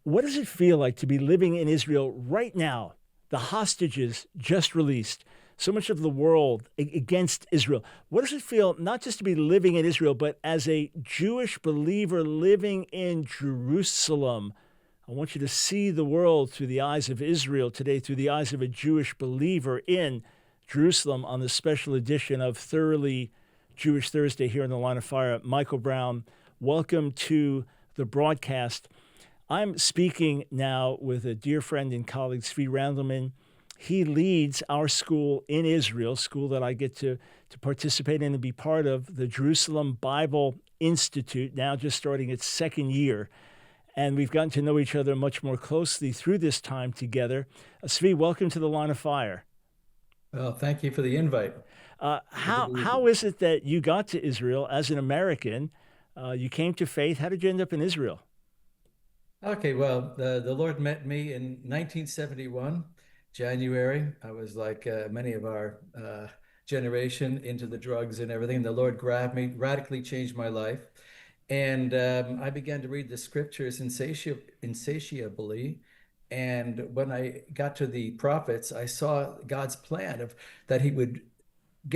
What does it feel like to be living in Israel right now? The hostages just released, so much of the world against Israel. What does it feel not just to be living in Israel, but as a Jewish believer living in Jerusalem? I want you to see the world through the eyes of Israel today, through the eyes of a Jewish believer in Jerusalem on this special edition of Thoroughly Jewish Thursday here in the Line of Fire. Michael Brown, welcome to the broadcast. I'm speaking now with a dear friend and colleague, Suvi. He leads our school in Israel, school that I get to participate in and be part of, the Jerusalem Bible Institute, now just starting its second year. And we've gotten to know each other much more closely through this time together. Suvi, welcome to the Line of Fire. Well, thank you for the invite. Good to How be with how you. is it that you got to Israel as an American? You came to faith. How did you end up in Israel? Okay, well, the Lord met me in 1971, January. I was like many of our generation into the drugs and everything. The Lord grabbed me, radically changed my life. And I began to read the scriptures insatiably. And when I got to the prophets, I saw God's plan of that He would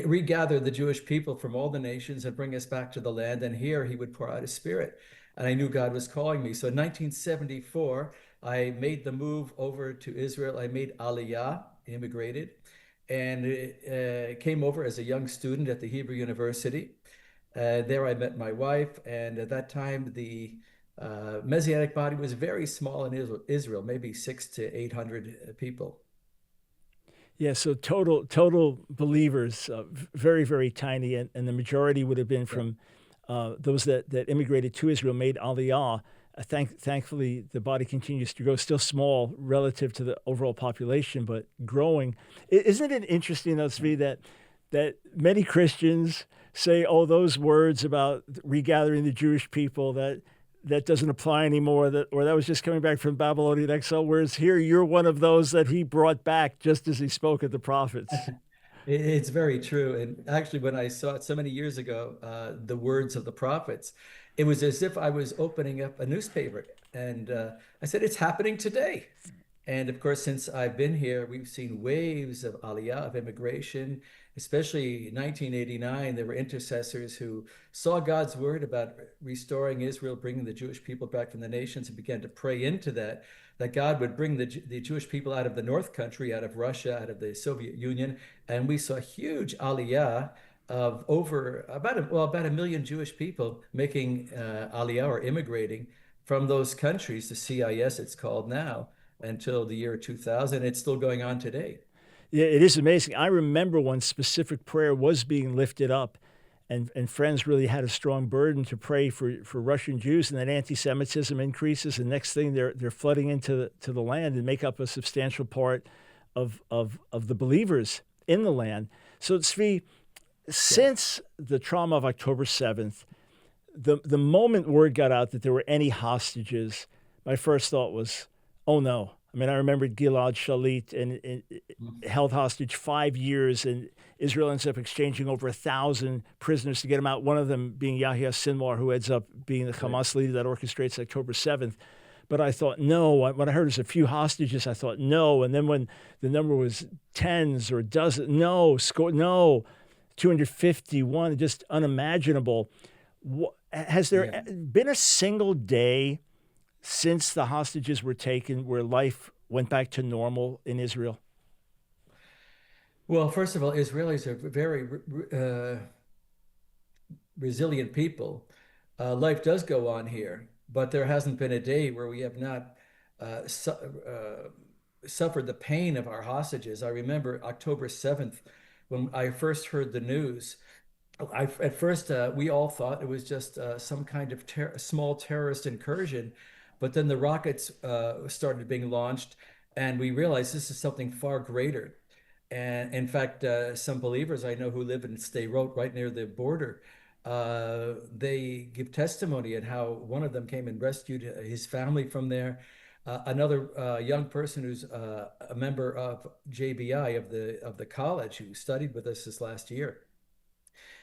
regather the Jewish people from all the nations and bring us back to the land. And here he would pour out his spirit. And I knew God was calling me. So in 1974, I made the move over to Israel. I made Aliyah, immigrated, and came over as a young student at the Hebrew University. There I met my wife. And at that time, the Messianic body was very small in Israel, maybe 600 to 800 people. Yeah, so total believers, very very tiny, and the majority would have been Yeah. from those that immigrated to Israel, made Aliyah. Thankfully, the body continues to grow, still small relative to the overall population, but growing. Isn't it interesting, though, Svi, that many Christians say, "Oh, those words about regathering the Jewish people that doesn't apply anymore, that was just coming back from Babylonian exile." Whereas here, you're one of those that he brought back just as he spoke at the prophets. It's very true. And actually, when I saw it so many years ago, the words of the prophets, it was as if I was opening up a newspaper. And I said, it's happening today. And of course, since I've been here, we've seen waves of aliyah, of immigration, especially in 1989. There were intercessors who saw God's word about restoring Israel, bringing the Jewish people back from the nations, and began to pray into that, that God would bring the Jewish people out of the North Country, out of Russia, out of the Soviet Union. And we saw huge aliyah of over about a million Jewish people making aliyah or immigrating from those countries, the CIS it's called now, until the year 2000. It's still going on today. Yeah, it is amazing. I remember when specific prayer was being lifted up, and friends really had a strong burden to pray for Russian Jews, and then anti-Semitism increases, and next thing they're flooding into the land and make up a substantial part of the believers in the land. So Tzvi, Yeah. since the trauma of October 7th, the moment word got out that there were any hostages, my first thought was, oh no. I mean, I remembered Gilad Shalit and held hostage 5 years, and Israel ends up exchanging over 1,000 prisoners to get him out. One of them being Yahya Sinwar, who ends up being the Right. Hamas leader that orchestrates October 7th. But I thought, no. When I heard it was a few hostages, I thought, no. And then when the number was tens or dozens, no, no, 251, just unimaginable. Has there Yeah. been a single day since the hostages were taken where life went back to normal in Israel? Well, first of all, Israelis are very resilient people. Life does go on here, but there hasn't been a day where we have not su suffered the pain of our hostages. I remember October 7th when I first heard the news. At first, we all thought it was just some kind of small terrorist incursion, but then the rockets started being launched, and we realized this is something far greater. And in fact, some believers I know who live in Sderot, right near the border, they give testimony at how one of them came and rescued his family from there. Another young person who's a member of JBI of the college who studied with us this last year,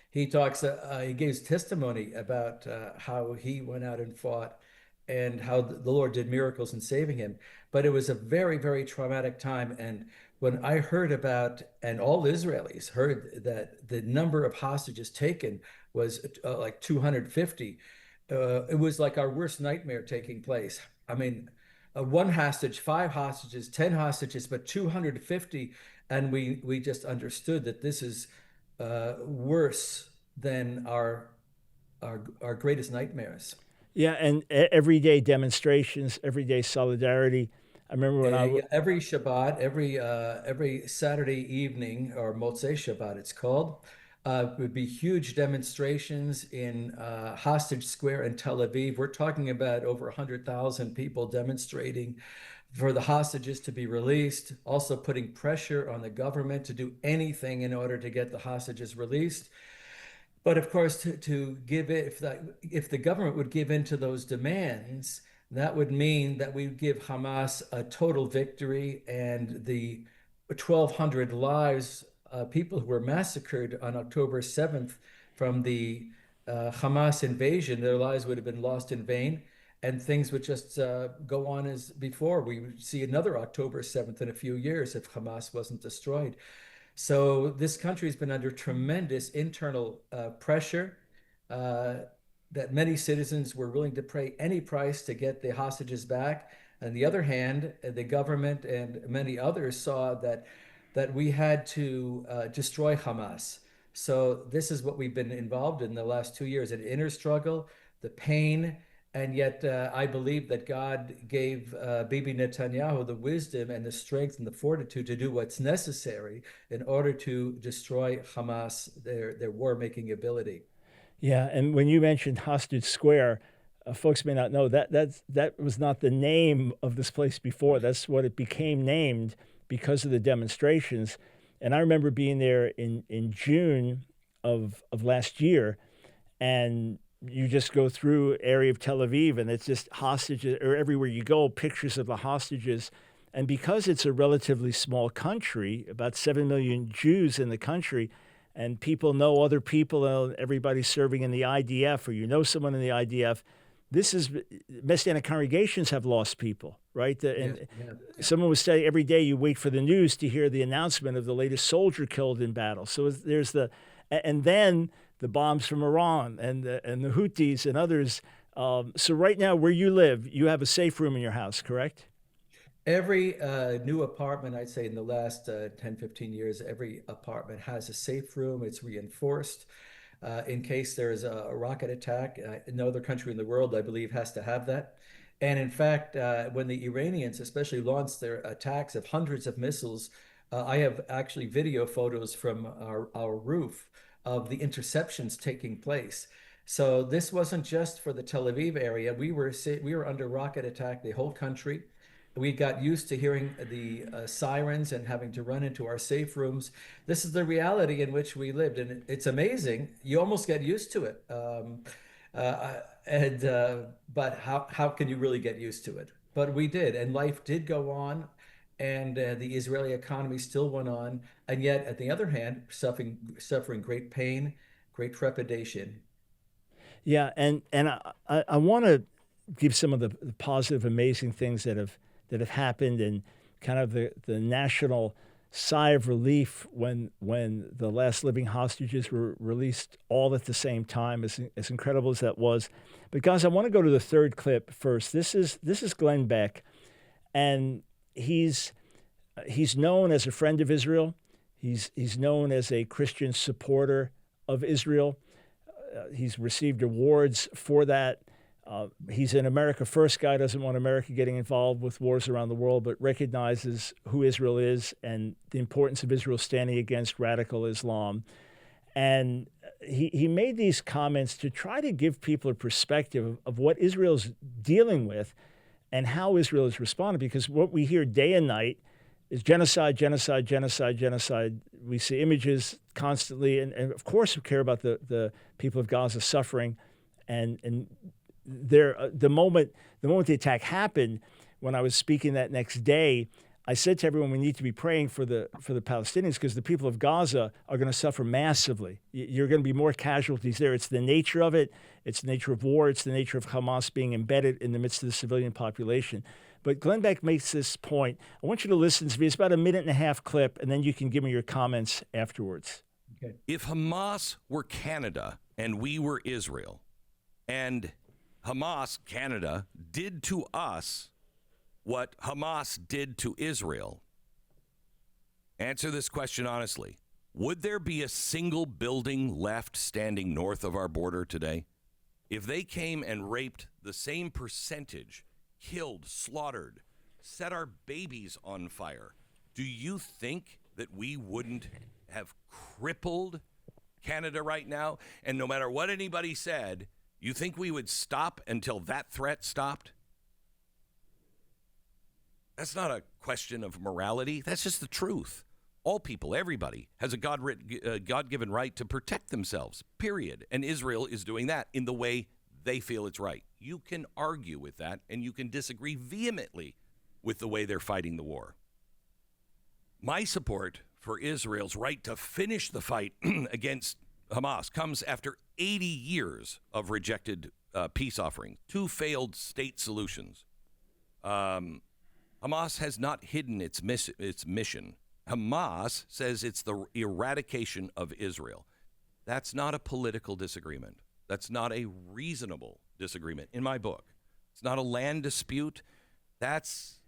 he gives testimony about how he went out and fought. and how the Lord did miracles in saving him. But it was a very, very traumatic time. And when I heard about, and all Israelis heard that the number of hostages taken was like 250, it was like our worst nightmare taking place. I mean, one hostage, five hostages, 10 hostages, but 250. And we just understood that this is worse than our greatest nightmares. Yeah, and everyday demonstrations, everyday solidarity. I remember when I, Yeah, every Shabbat, every Saturday evening, or Motzei Shabbat, it's called, would be huge demonstrations in Hostage Square in Tel Aviv. We're talking about over 100,000 people demonstrating for the hostages to be released, also putting pressure on the government to do anything in order to get the hostages released. But of course, to give it, if the government would give in to those demands, that would mean that we would give Hamas a total victory, and the 1,200 lives, people who were massacred on October 7th from the Hamas invasion, their lives would have been lost in vain, and things would just go on as before. We would see another October 7th in a few years if Hamas wasn't destroyed. So this country has been under tremendous internal pressure, uh, that many citizens were willing to pay any price to get the hostages back. On the other hand, the government and many others saw that we had to destroy Hamas. So this is what we've been involved in the last 2 years: an inner struggle, the pain, and yet I believe that God gave Bibi Netanyahu the wisdom and the strength and the fortitude to do what's necessary in order to destroy Hamas, their war-making ability. yeah, and when you mentioned Hostage Square, folks may not know that was not the name of this place before. That's what it became named because of the demonstrations. And I remember being there in June of last year, and you just go through area of Tel Aviv, and it's just hostages, or everywhere you go, pictures of the hostages. And because it's a relatively small country, about 7 million Jews in the country, and people know other people, and everybody's serving in the IDF, or you know someone in the IDF, this is Messianic congregations have lost people, right? Yeah, And yeah, yeah. someone was saying every day you wait for the news to hear the announcement of the latest soldier killed in battle. So there's and then the bombs from Iran and the Houthis and others. So right now, where you live, you have a safe room in your house, correct? Every new apartment, I'd say in the last 10, 15 years, every apartment has a safe room. It's reinforced in case there is a rocket attack. No other country in the world, I believe, has to have that. And in fact, when the Iranians especially launched their attacks of hundreds of missiles, I have actually video photos from our roof of the interceptions taking place. So this wasn't just for the Tel Aviv area. We were under rocket attack, the whole country. We got used to hearing the sirens and having to run into our safe rooms. This is the reality in which we lived, and it's amazing. You almost get used to it. And But how can you really get used to it? But we did, and life did go on, and the Israeli economy still went on. And yet, at the other hand, suffering great pain, great trepidation. Yeah, and I want to give some of the positive, amazing things that have happened, and kind of the national sigh of relief when the last living hostages were released all at the same time, as incredible as that was. But guys, I want to go to the third clip first. This is Glenn Beck, and he's known as a friend of Israel. He's known as a Christian supporter of Israel. He's received awards for that. He's an America First guy, doesn't want America getting involved with wars around the world, but recognizes who Israel is and the importance of Israel standing against radical Islam. And he made these comments to try to give people a perspective of what Israel's dealing with and how Israel has responded. Because what we hear day and night is genocide, genocide, genocide, genocide. We see images constantly, and of course we care about the people of Gaza suffering, and there the moment the attack happened, when I was speaking that next day, I said to everyone, we need to be praying for the Palestinians because the people of Gaza are going to suffer massively. You're going to be more casualties there. It's the nature of it. It's the nature of war. It's the nature of Hamas being embedded in the midst of the civilian population. But Glenn Beck makes this point. I want you to listen to me. It's about a 1.5-minute clip, and then you can give me your comments afterwards. Okay. If Hamas were Canada and we were Israel, and Hamas, Canada, did to us what Hamas did to Israel, answer this question honestly. Would there be a single building left standing north of our border today? If they came and raped the same percentage, killed, slaughtered, set our babies on fire, do you think that we wouldn't have crippled Canada right now? And no matter what anybody said, you think we would stop until that threat stopped? That's not a question of morality. That's just the truth. All people, everybody, has a God-given right to protect themselves, period. And Israel is doing that in the way they feel it's right. You can argue with that, and you can disagree vehemently with the way they're fighting the war. My support for Israel's right to finish the fight against Hamas comes after 80 years of rejected peace offerings, 2 failed state solutions. Hamas has not hidden its mission. Hamas says it's the eradication of Israel. That's not a political disagreement. That's not a reasonable disagreement in my book. It's not a land dispute. That's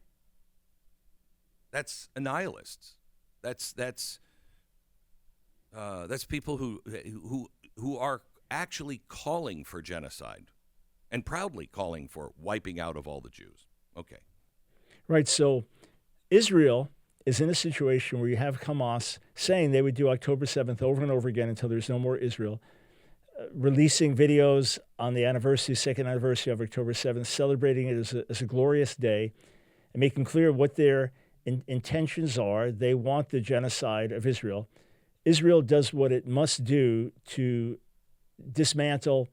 nihilists. That's people who are actually calling for genocide and proudly calling for wiping out of all the Jews. Okay. Right. So Israel is in a situation where you have Hamas saying they would do October 7th over and over again until there's no more Israel, releasing videos on the second anniversary of October 7th, celebrating it as a glorious day, and making clear what their intentions are. They want the genocide of Israel. Israel does what it must do to dismantle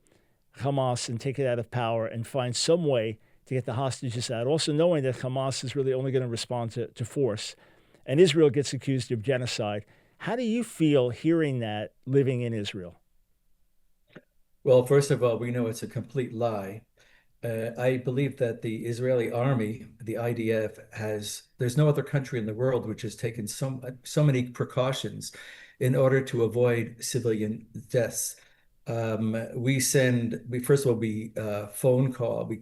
Hamas and take it out of power and find some way to get the hostages out, also knowing that Hamas is really only going to respond to force. And Israel gets accused of genocide. How do you feel hearing that living in Israel? Well, first of all, we know it's a complete lie. I believe that the Israeli army, the IDF, there's no other country in the world which has taken so many precautions in order to avoid civilian deaths. We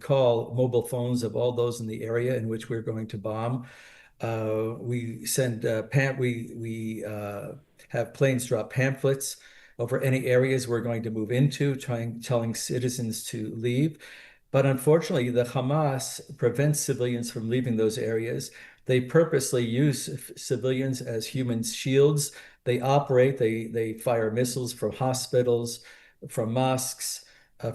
call mobile phones of all those in the area in which we're going to bomb. We have planes drop pamphlets over any areas we're going to move into, telling citizens to leave. But unfortunately, the Hamas prevents civilians from leaving those areas. They purposely use civilians as human shields. They fire missiles from hospitals, from mosques,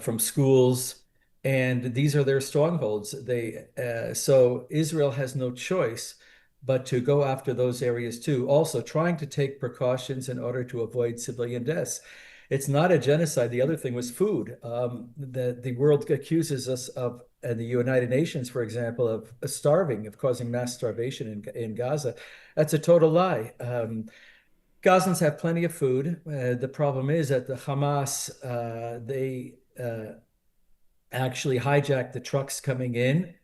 from schools, and these are their strongholds. So Israel has no choice but to go after those areas too, also trying to take precautions in order to avoid civilian deaths. It's not a genocide. The other thing was food. The world accuses us of, and the United Nations, for example, of causing mass starvation in Gaza. That's a total lie. Gazans have plenty of food. The problem is that the Hamas, they actually hijack the trucks coming in,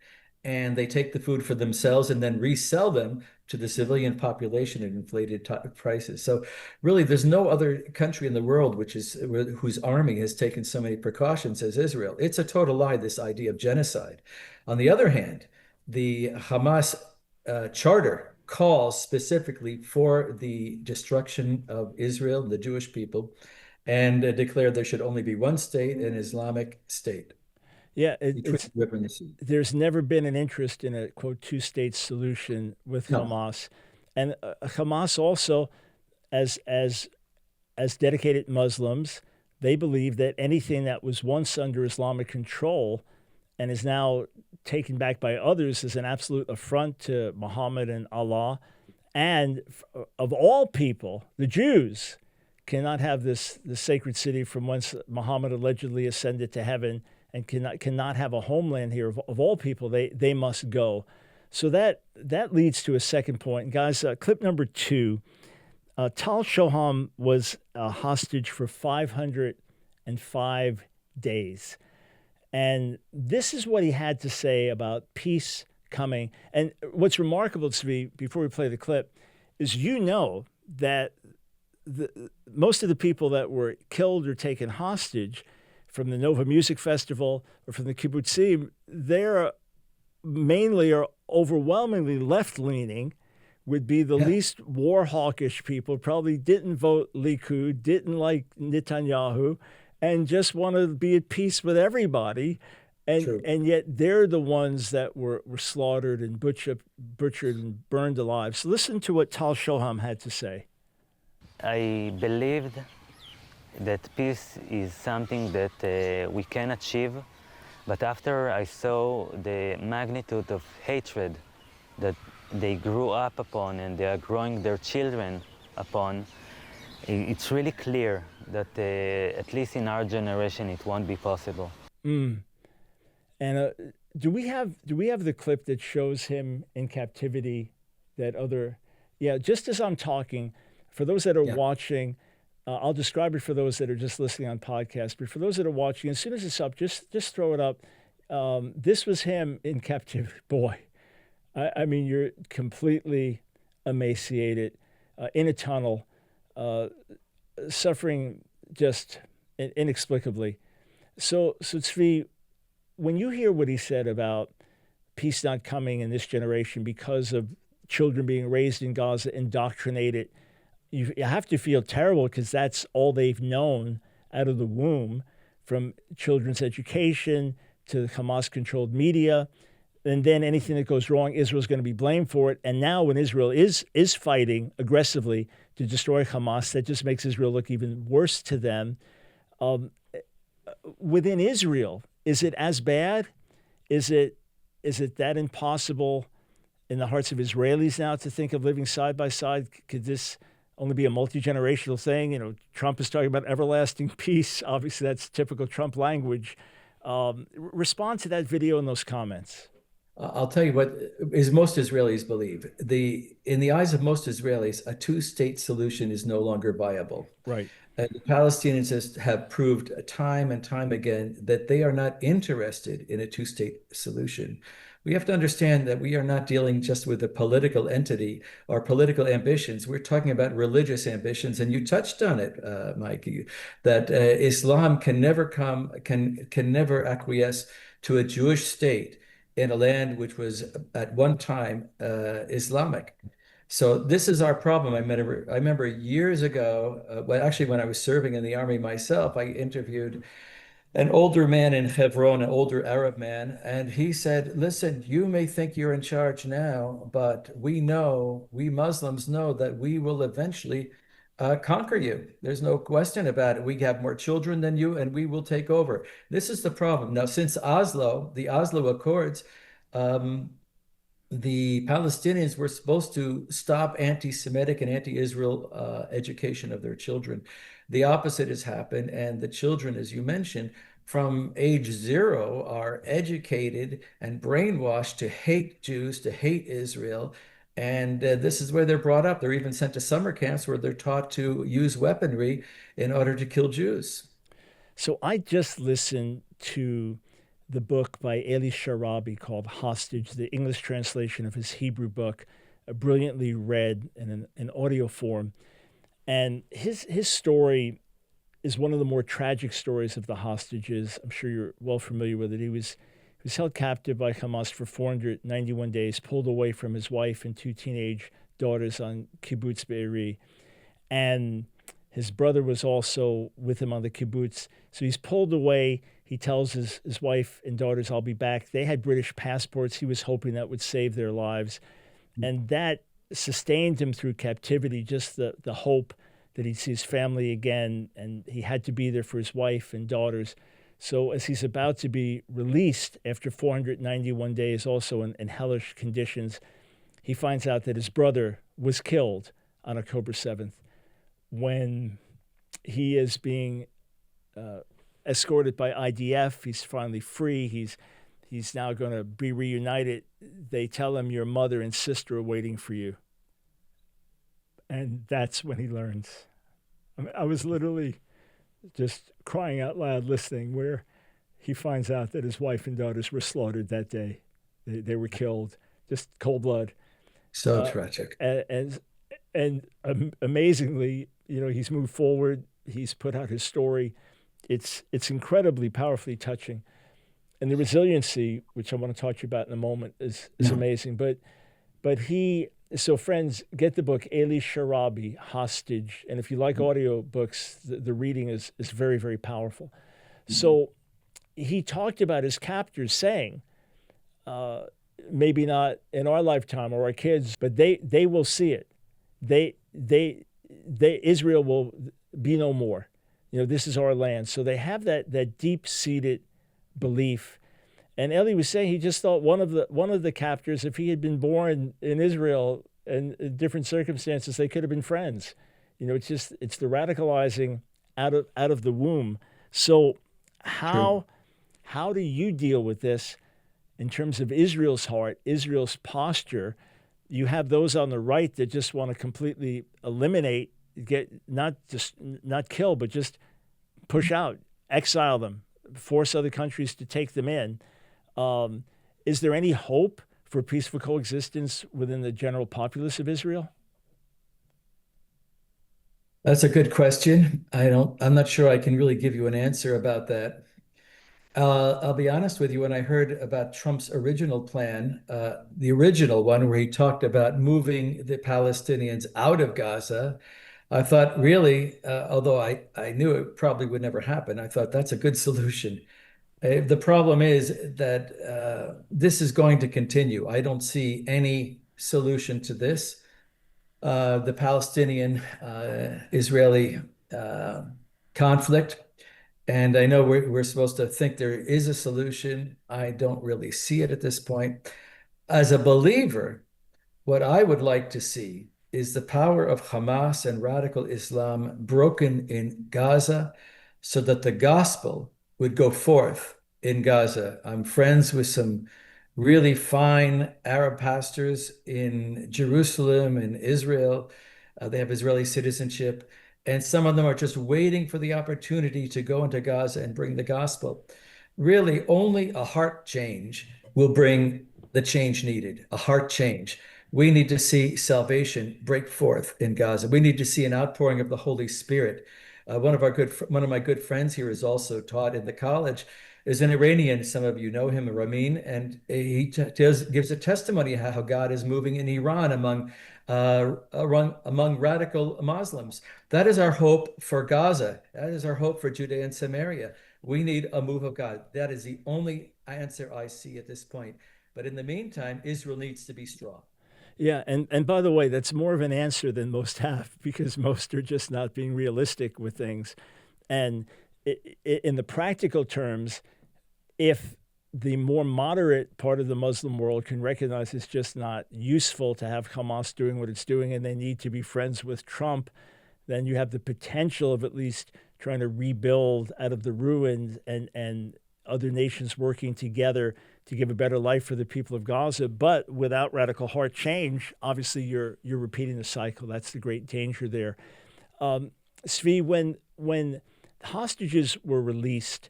and they take the food for themselves and then resell them to the civilian population at inflated prices. So really, there's no other country in the world whose army has taken so many precautions as Israel. It's a total lie, this idea of genocide. On the other hand, the Hamas charter calls specifically for the destruction of Israel, the Jewish people, and declared there should only be one state, an Islamic state. Yeah, there's never been an interest in a, quote, 2-state solution with Hamas. And Hamas also, as dedicated Muslims, they believe that anything that was once under Islamic control and is now taken back by others is an absolute affront to Muhammad and Allah. And of all people, the Jews cannot have this sacred city from whence Muhammad allegedly ascended to heaven, and cannot have a homeland here. Of all people, they must go. So that leads to a second point. And guys, clip number 2, Tal Shoham was a hostage for 505 days. And this is what he had to say about peace coming. And what's remarkable, Suvi, before we play the clip, is that most of the people that were killed or taken hostage from the Nova Music Festival or from the kibbutzim, they're mainly or overwhelmingly left-leaning, would be the least war hawkish people, probably didn't vote Likud, didn't like Netanyahu, and just want to be at peace with everybody. And yet they're the ones that were slaughtered and butchered and burned alive. So listen to what Tal Shoham had to say. I believed that peace is something that we can achieve, but after I saw the magnitude of hatred that they grew up upon and they are growing their children upon, it's really clear that at least in our generation it won't be possible. And do we have the clip that shows him in captivity? Just as I'm talking, for those that are watching, I'll describe it for those that are just listening on podcast. But for those that are watching, as soon as it's up, just throw it up. This was him in captivity. Boy, I mean, you're completely emaciated, in a tunnel, suffering just inexplicably. So Tzvi, when you hear what he said about peace not coming in this generation because of children being raised in Gaza, indoctrinated, you have to feel terrible because that's all they've known out of the womb, from children's education to the Hamas-controlled media. And then anything that goes wrong, Israel's going to be blamed for it. And now when Israel is fighting aggressively to destroy Hamas, that just makes Israel look even worse to them. Within Israel, is it as bad? Is it that impossible in the hearts of Israelis now to think of living side by side? Could this only be a multi-generational thing? You know, Trump is talking about everlasting peace. Obviously, that's typical Trump language. Respond to that video and those comments. I'll tell you what is most Israelis believe. In the eyes of most Israelis, a two-state solution is no longer viable. Right. And the Palestinians have proved time and time again that they are not interested in a two-state solution. We have to understand that we are not dealing just with a political entity or political ambitions. We're talking about religious ambitions, and you touched on it, Mike. That Islam can never acquiesce to a Jewish state in a land which was at one time Islamic. So this is our problem. I remember years ago, when I was serving in the army myself, I interviewed an older man in Hebron, an older Arab man, and he said, listen, you may think you're in charge now, but we Muslims know that we will eventually conquer you. There's no question about it. We have more children than you, and we will take over. This is the problem. Now, since the Oslo Accords, the Palestinians were supposed to stop anti-Semitic and anti-Israel education of their children. The opposite has happened, and the children, as you mentioned, from age 0 are educated and brainwashed to hate Jews, to hate Israel. And this is where they're brought up. They're even sent to summer camps where they're taught to use weaponry in order to kill Jews. So I just listened to the book by Eli Sharabi called Hostage, the English translation of his Hebrew book, brilliantly read in an audio form. And his story is one of the more tragic stories of the hostages. I'm sure you're well familiar with it. He was held captive by Hamas for 491 days, pulled away from his wife and 2 teenage daughters on kibbutz Be'eri. And his brother was also with him on the kibbutz. So he's pulled away. He tells his wife and daughters, I'll be back. They had British passports. He was hoping that would save their lives. And that sustained him through captivity, just the hope that he'd see his family again. And he had to be there for his wife and daughters. So as he's about to be released after 491 days, also in hellish conditions, he finds out that his brother was killed on October 7th when he is being escorted by IDF. He's finally free. He's he's now going to be reunited, they tell him your mother and sister are waiting for you. And that's when he learns. I mean, I was literally just crying out loud listening, where he finds out that his wife and daughters were slaughtered that day. They were killed, just cold blood. So tragic. And amazingly, he's moved forward. He's put out his story. It's incredibly powerfully touching. And the resiliency, which I want to talk to you about in a moment, is amazing. But so friends, get the book, Eli Sharabi, Hostage. And if you like audio books, the reading is very, very powerful. So he talked about his captors saying, maybe not in our lifetime or our kids, but they will see it. Israel will be no more. This is our land. So they have that deep-seated belief. And Eli was saying he just thought one of the captors, if he had been born in Israel and in different circumstances, they could have been friends. It's the radicalizing out of the womb. So how do you deal with this in terms of Israel's heart, Israel's posture? You have those on the right that just want to completely eliminate, not kill, but just push out, exile them, force other countries to take them in. Is there any hope for peaceful coexistence within the general populace of Israel? That's a good question. I'm not sure I can really give you an answer about that. I'll be honest with you, when I heard about Trump's original plan, the original one where he talked about moving the Palestinians out of Gaza, I thought really, although I knew it probably would never happen, I thought that's a good solution. The problem is that this is going to continue. I don't see any solution to this. The Palestinian-Israeli conflict, and I know we're supposed to think there is a solution. I don't really see it at this point. As a believer, what I would like to see is the power of Hamas and radical Islam broken in Gaza so that the gospel would go forth in Gaza. I'm friends with some really fine Arab pastors in Jerusalem and Israel. They have Israeli citizenship. And some of them are just waiting for the opportunity to go into Gaza and bring the gospel. Really, only a heart change will bring the change needed, a heart change. We need to see salvation break forth in Gaza. We need to see an outpouring of the Holy Spirit. One of my good friends here is also taught in the college, is an Iranian. Some of you know him, Ramin, and he gives a testimony how God is moving in Iran among radical Muslims. That is our hope for Gaza. That is our hope for Judea and Samaria. We need a move of God. That is the only answer I see at this point. But in the meantime, Israel needs to be strong. Yeah, and by the way, that's more of an answer than most have, because most are just not being realistic with things. And in the practical terms, if the more moderate part of the Muslim world can recognize it's just not useful to have Hamas doing what it's doing and they need to be friends with Trump, then you have the potential of at least trying to rebuild out of the ruins and other nations working together to give a better life for the people of Gaza. But without radical heart change, obviously you're repeating the cycle. That's the great danger there. Suvi, when hostages were released,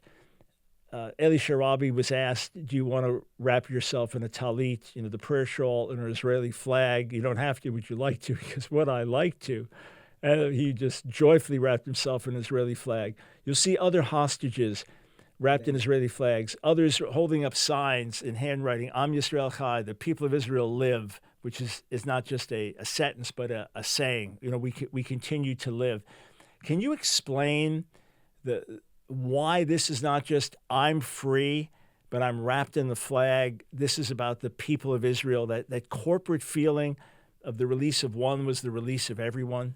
Eli Sharabi was asked, do you want to wrap yourself in a talit, the prayer shawl, and an Israeli flag? You don't have to, would you like to? Because what I like to. And he just joyfully wrapped himself in an Israeli flag. You'll see other hostages wrapped in Israeli flags, others holding up signs in handwriting, Am Yisrael Chai, the people of Israel live, which is not just a sentence, but a saying. We continue to live. Can you explain why this is not just I'm free, but I'm wrapped in the flag? This is about the people of Israel, that corporate feeling of the release of one was the release of everyone.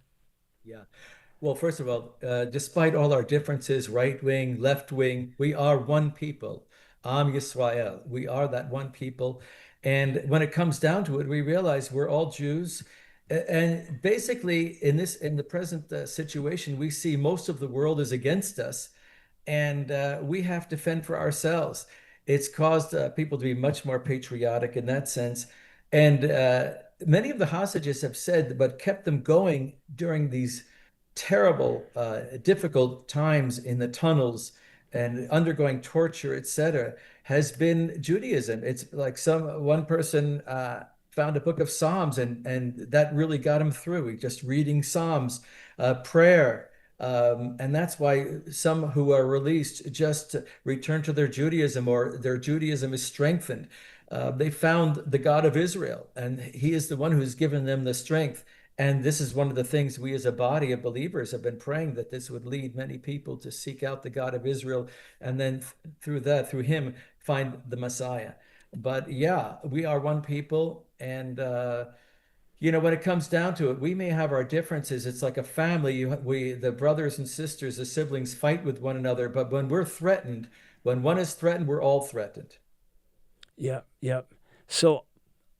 Yeah. Well, first of all, despite all our differences, right wing, left wing, we are one people. Am Yisrael. We are that one people. And when it comes down to it, we realize we're all Jews. And basically, in the present situation, we see most of the world is against us, and we have to fend for ourselves. It's caused people to be much more patriotic in that sense. And many of the hostages have said what kept them going during these terrible, difficult times in the tunnels and undergoing torture, etc., has been Judaism. It's like one person found a book of Psalms, and that really got him through. Just reading Psalms, prayer. And that's why some who are released just return to their Judaism, or their Judaism is strengthened. They found the God of Israel, and he is the one who's given them the strength. And this is one of the things we as a body of believers have been praying, that this would lead many people to seek out the God of Israel, and then through him, find the Messiah. But yeah, we are one people. And, when it comes down to it, we may have our differences. It's like a family. The brothers and sisters, the siblings fight with one another. But when we're threatened, when one is threatened, we're all threatened. Yeah, yeah. So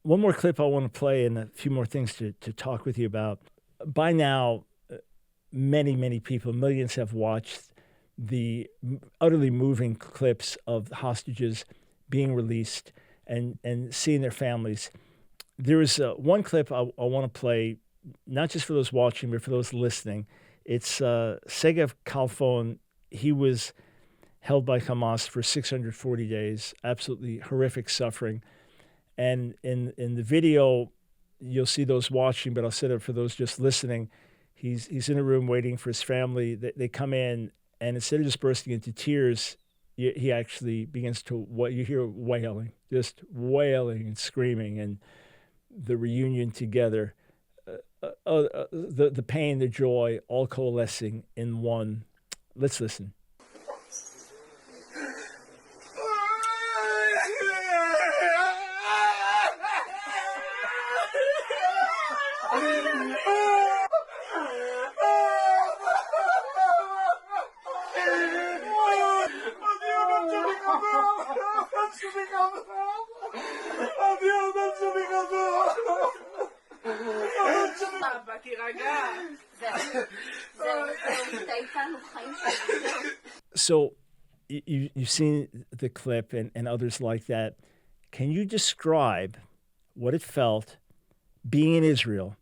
one more clip I want to play, and a few more things to talk with you about. By now, many, many people, millions, have watched the utterly moving clips of hostages being released and seeing their families. There is one clip I want to play, not just for those watching, but for those listening. It's Segev Kalfon. He was held by Hamas for 640 days, absolutely horrific suffering. And in the video, you'll see those watching, but I'll set it for those just listening. He's in a room waiting for his family. They come in, and instead of just bursting into tears, he actually begins to, what you hear, wailing, just wailing and screaming, and the reunion together, the pain, the joy, all coalescing in one. Let's listen. So you've seen the clip and others like that. Can you describe what it felt being in Israel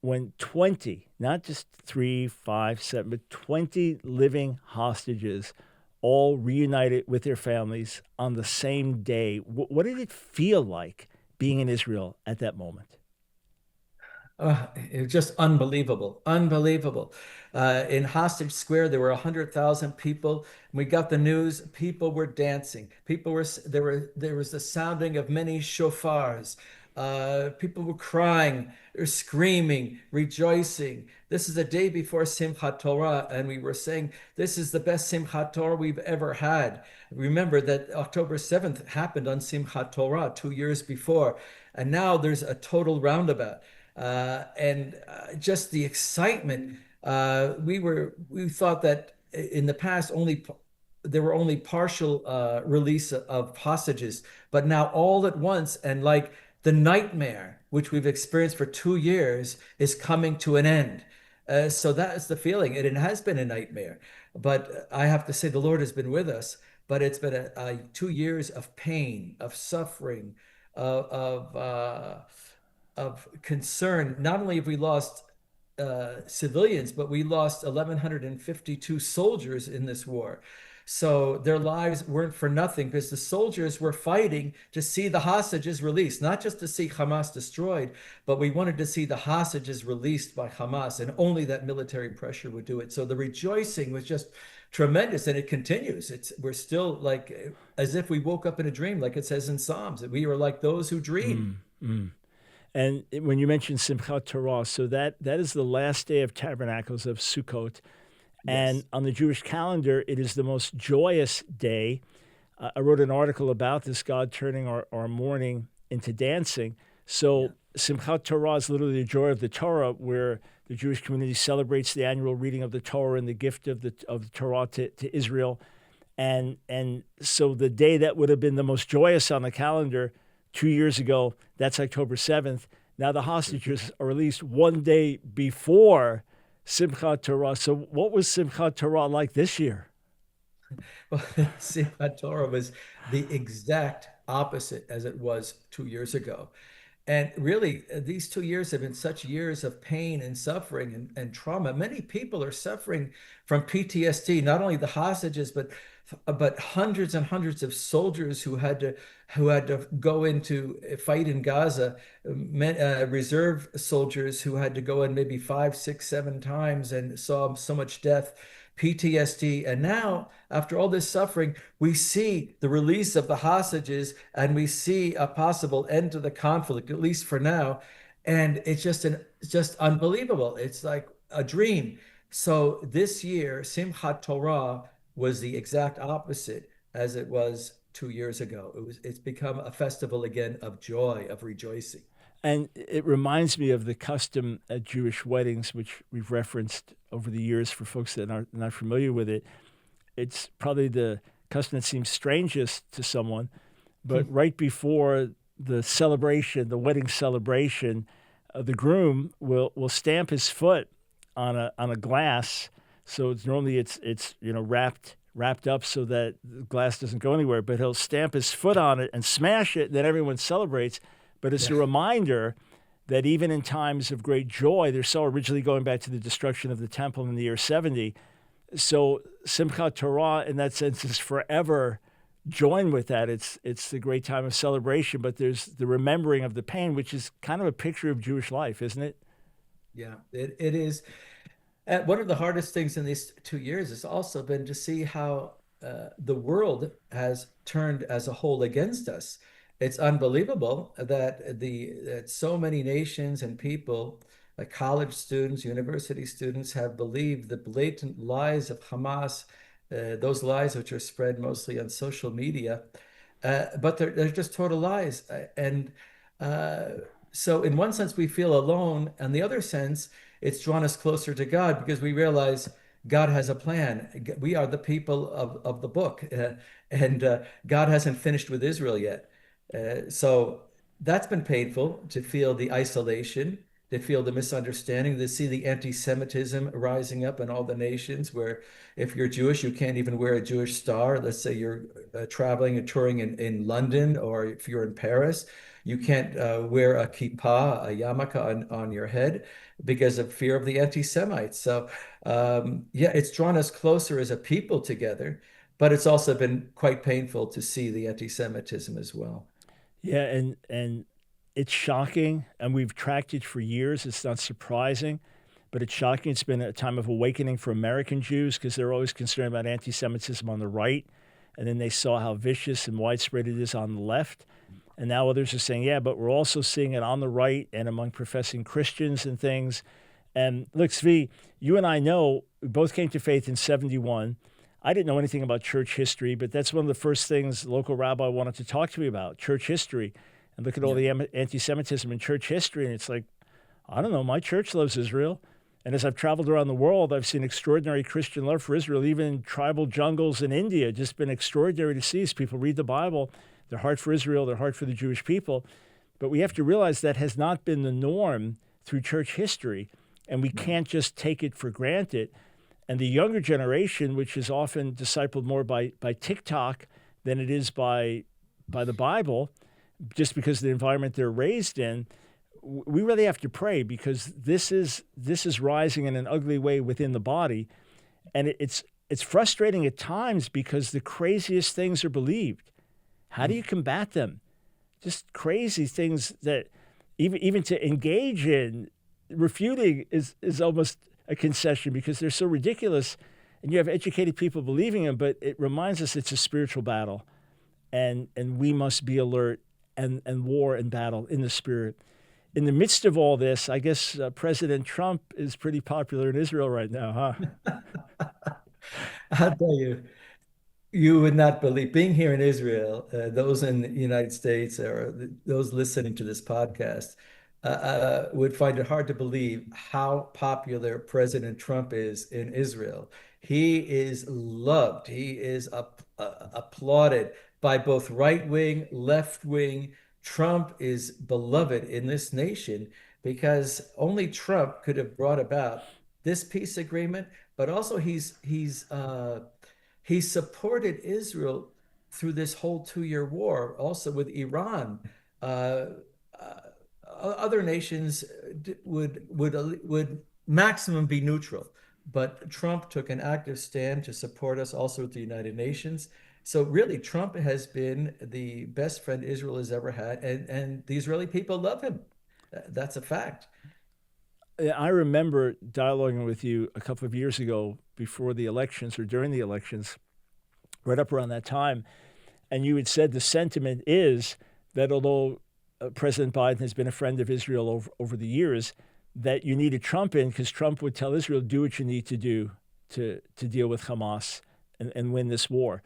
when 20, not just 3, 5, 7, but 20 living hostages all reunited with their families on the same day? What did it feel like being in Israel at that moment? It was just unbelievable, unbelievable. In Hostage Square, there were 100,000 people. We got the news. People were dancing. There was the sounding of many shofars. People were crying, or screaming, rejoicing. This is a day before Simchat Torah, and we were saying this is the best Simchat Torah we've ever had. Remember that October 7th happened on Simchat Torah 2 years before, and now there's a total roundabout. And just the excitement. We thought that in the past there were only partial release of hostages, but now all at once, and like the nightmare which we've experienced for 2 years is coming to an end. So that is the feeling. It has been a nightmare, but I have to say the Lord has been with us. But it's been 2 years of pain, of suffering, of concern. Not only have we lost civilians, but we lost 1,152 soldiers in this war. So their lives weren't for nothing, because the soldiers were fighting to see the hostages released, not just to see Hamas destroyed, but we wanted to see the hostages released by Hamas, and only that military pressure would do it. So the rejoicing was just tremendous, and it continues. We're still like as if we woke up in a dream, like it says in Psalms, that we were like those who dream. And when you mentioned Simchat Torah, so that is the last day of Tabernacles, of Sukkot. And on the Jewish calendar, it is the most joyous day. I wrote an article about this, God turning our mourning into dancing. So Simchat Torah is literally the joy of the Torah, where the Jewish community celebrates the annual reading of the Torah and the gift of the Torah to Israel. And so the day that would have been the most joyous on the calendar 2 years ago, that's October 7th. Now the hostages are released one day before Simchat Torah. So what was Simchat Torah like this year? Well, Simchat Torah was the exact opposite as it was 2 years ago. And really, these 2 years have been such years of pain and suffering and trauma. Many people are suffering from PTSD, not only the hostages, but hundreds and hundreds of soldiers who had to go into fight in Gaza, reserve soldiers who had to go in maybe 5, 6, 7 times and saw so much death, PTSD. And now, after all this suffering, we see the release of the hostages and we see a possible end to the conflict, at least for now. And it's just unbelievable. It's like a dream. So this year, Simchat Torah was the exact opposite as it was 2 years ago. It's become a festival again of joy, of rejoicing. And it reminds me of the custom at Jewish weddings, which we've referenced over the years for folks that are not familiar with it. It's probably the custom that seems strangest to someone, but right before the celebration, the wedding celebration, the groom will stamp his foot on a glass. So it's wrapped up so that the glass doesn't go anywhere. But he'll stamp his foot on it and smash it. And then everyone celebrates. But it's a reminder that even in times of great joy, they're so originally going back to the destruction of the temple in the year 70. So Simchat Torah, in that sense, is forever joined with that. It's the great time of celebration, but there's the remembering of the pain, which is kind of a picture of Jewish life, isn't it? Yeah, it is. And one of the hardest things in these 2 years has also been to see how the world has turned as a whole against us. It's unbelievable that so many nations and people, like college students, university students, have believed the blatant lies of Hamas, those lies which are spread mostly on social media, but they're just total lies. And uh, so, in one sense, we feel alone, and the other sense, it's drawn us closer to God because we realize God has a plan. We are the people of the book, and God hasn't finished with Israel yet. So that's been painful to feel the isolation, to feel the misunderstanding, to see the anti-Semitism rising up in all the nations where if you're Jewish, you can't even wear a Jewish star. Let's say you're traveling and touring in London, or if you're in Paris, you can't wear a kippah, a yarmulke on your head because of fear of the anti-Semites. So yeah, it's drawn us closer as a people together, but it's also been quite painful to see the anti-Semitism as well. Yeah, and it's shocking, and we've tracked it for years. It's not surprising, but it's shocking. It's been a time of awakening for American Jews because they're always concerned about anti-Semitism on the right, and then they saw how vicious and widespread it is on the left. And now others are saying, yeah, but we're also seeing it on the right and among professing Christians and things. And look, Zvi, you and I know we both came to faith in 71. I didn't know anything about church history, but that's one of the first things the local rabbi wanted to talk to me about, church history. And look at all the anti-Semitism in church history. And it's like, I don't know, my church loves Israel. And as I've traveled around the world, I've seen extraordinary Christian love for Israel, even in tribal jungles in India. Just been extraordinary to see as people read the Bible, their heart for Israel, their heart for the Jewish people. But we have to realize that has not been the norm through church history. And we can't just take it for granted. And the younger generation, which is often discipled more by TikTok than it is by the Bible, just because of the environment they're raised in, we really have to pray because this is rising in an ugly way within the body, and it's frustrating at times because the craziest things are believed. How do you combat them? Just crazy things that even to engage in refuting is almost a concession because they're so ridiculous, and you have educated people believing them. But it reminds us it's a spiritual battle, and we must be alert and war and battle in the spirit. In the midst of all this, I guess President Trump is pretty popular in Israel right now, huh? I'll tell you, you would not believe being here in Israel, those in the United States or those listening to this podcast would find it hard to believe how popular President Trump is in Israel. He is loved. He is applauded by both right wing, left wing. Trump is beloved in this nation because only Trump could have brought about this peace agreement, but also he supported Israel through this whole 2-year war, also with Iran. Uh, uh, Other nations would maximum be neutral, but Trump took an active stand to support us, also with the United Nations. So really, Trump has been the best friend Israel has ever had, and the Israeli people love him. That's a fact. I remember dialoguing with you a couple of years ago before the elections or during the elections, right up around that time. And you had said the sentiment is that although President Biden has been a friend of Israel over the years, that you needed Trump in because Trump would tell Israel, do what you need to do to deal with Hamas and win this war.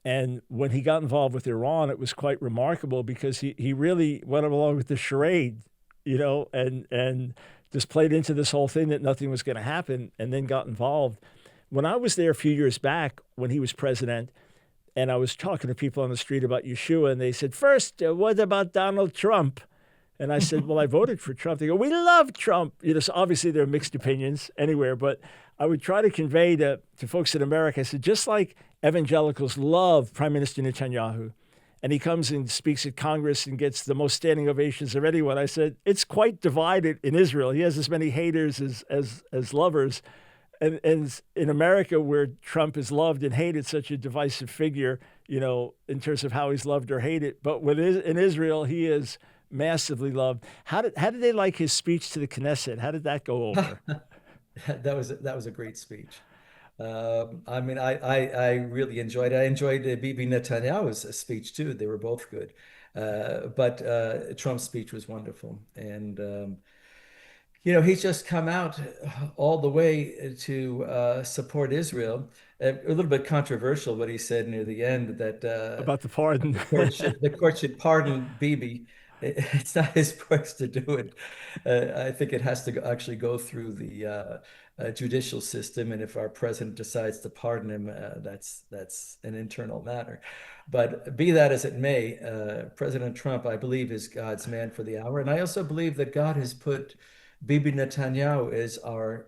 And when he got involved with Iran, it was quite remarkable because he really went along with the charade, and just played into this whole thing that nothing was going to happen and then got involved. When I was there a few years back when he was president, and I was talking to people on the street about Yeshua, and they said, first, what about Donald Trump? And I said, well, I voted for Trump. They go, we love Trump. So obviously there are mixed opinions anywhere, but I would try to convey to folks in America, I said, just like evangelicals love Prime Minister Netanyahu, and he comes and speaks at Congress and gets the most standing ovations of anyone, I said, it's quite divided in Israel. He has as many haters as lovers. And in America, where Trump is loved and hated, such a divisive figure, in terms of how he's loved or hated. But in Israel, he is massively loved. How did they like his speech to the Knesset? How did that go over? That was a great speech. I mean, I really enjoyed it. I enjoyed Bibi Netanyahu's speech too. They were both good. But Trump's speech was wonderful. And he's just come out all the way to support Israel. A little bit controversial what he said near the end, that About the pardon. the court should pardon Bibi. It's not his place to do it. I think it has to actually go through the judicial system, and if our president decides to pardon him, that's an internal matter. But be that as it may, President Trump, I believe, is God's man for the hour, and I also believe that God has put Bibi Netanyahu as our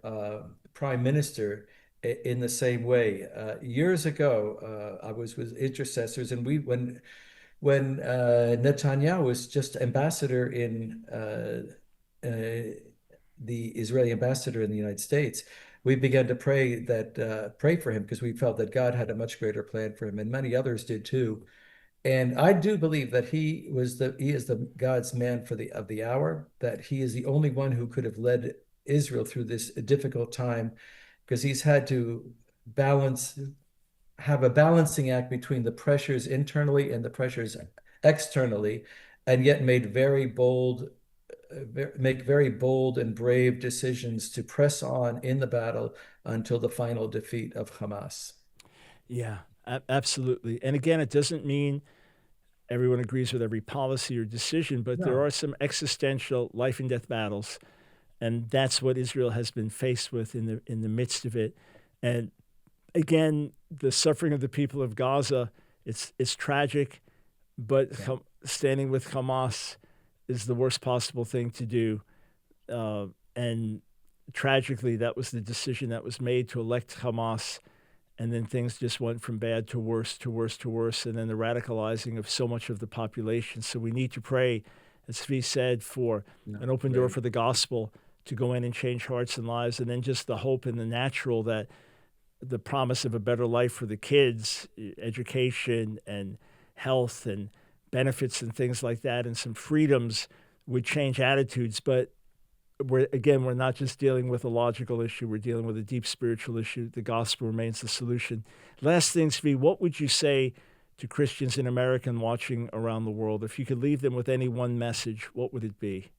prime minister in the same way. Years ago, I was with intercessors, and when Netanyahu was just ambassador in the Israeli ambassador in the United States, we began to pray for him because we felt that God had a much greater plan for him, and many others did too. And I do believe that he is the God's man of the hour, that he is the only one who could have led Israel through this difficult time, because he's had to have a balancing act between the pressures internally and the pressures externally, and yet make very bold and brave decisions to press on in the battle until the final defeat of Hamas. Yeah, absolutely. And again, it doesn't mean everyone agrees with every policy or decision, but there are some existential life and death battles, and that's what Israel has been faced with in the midst of it. And again, the suffering of the people of Gaza, it's tragic, but standing with Hamas is the worst possible thing to do. And tragically, that was the decision that was made to elect Hamas. And then things just went from bad to worse, to worse, to worse. And then the radicalizing of so much of the population. So we need to pray, as Suvi said, for an open door for the gospel to go in and change hearts and lives. And then just the hope in the natural that the promise of a better life for the kids, education and health and benefits and things like that, and some freedoms would change attitudes. But we're not just dealing with a logical issue. We're dealing with a deep spiritual issue. The gospel remains the solution. Last thing, Suvi, what would you say to Christians in America and watching around the world? If you could leave them with any one message, what would it be?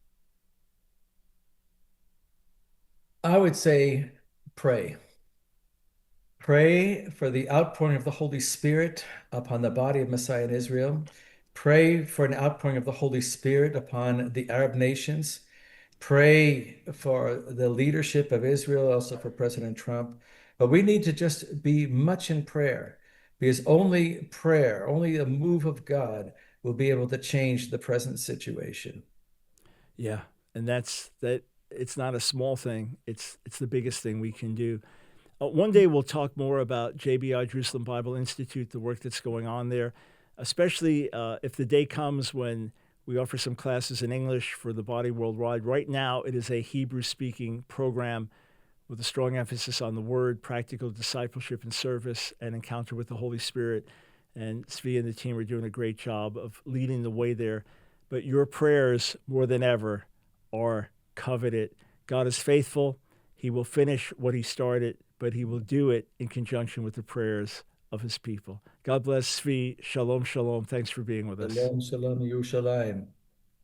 I would say pray. Pray for the outpouring of the Holy Spirit upon the body of Messiah in Israel. Pray for an outpouring of the Holy Spirit upon the Arab nations. Pray for the leadership of Israel, also for President Trump. But we need to just be much in prayer, because only prayer, only a move of God will be able to change the present situation. Yeah, and that. It's not a small thing. It's the biggest thing we can do. One day we'll talk more about JBI, Jerusalem Bible Institute, the work that's going on there, especially if the day comes when we offer some classes in English for the body worldwide. Right now, it is a Hebrew-speaking program with a strong emphasis on the Word, practical discipleship and service, and encounter with the Holy Spirit. And Suvi and the team are doing a great job of leading the way there. But your prayers, more than ever, are coveted. God is faithful. He will finish what he started, but he will do it in conjunction with the prayers of his people. God bless Suvi. Shalom, shalom. Thanks for being with us. Shalom, shalom, Yerushalayim.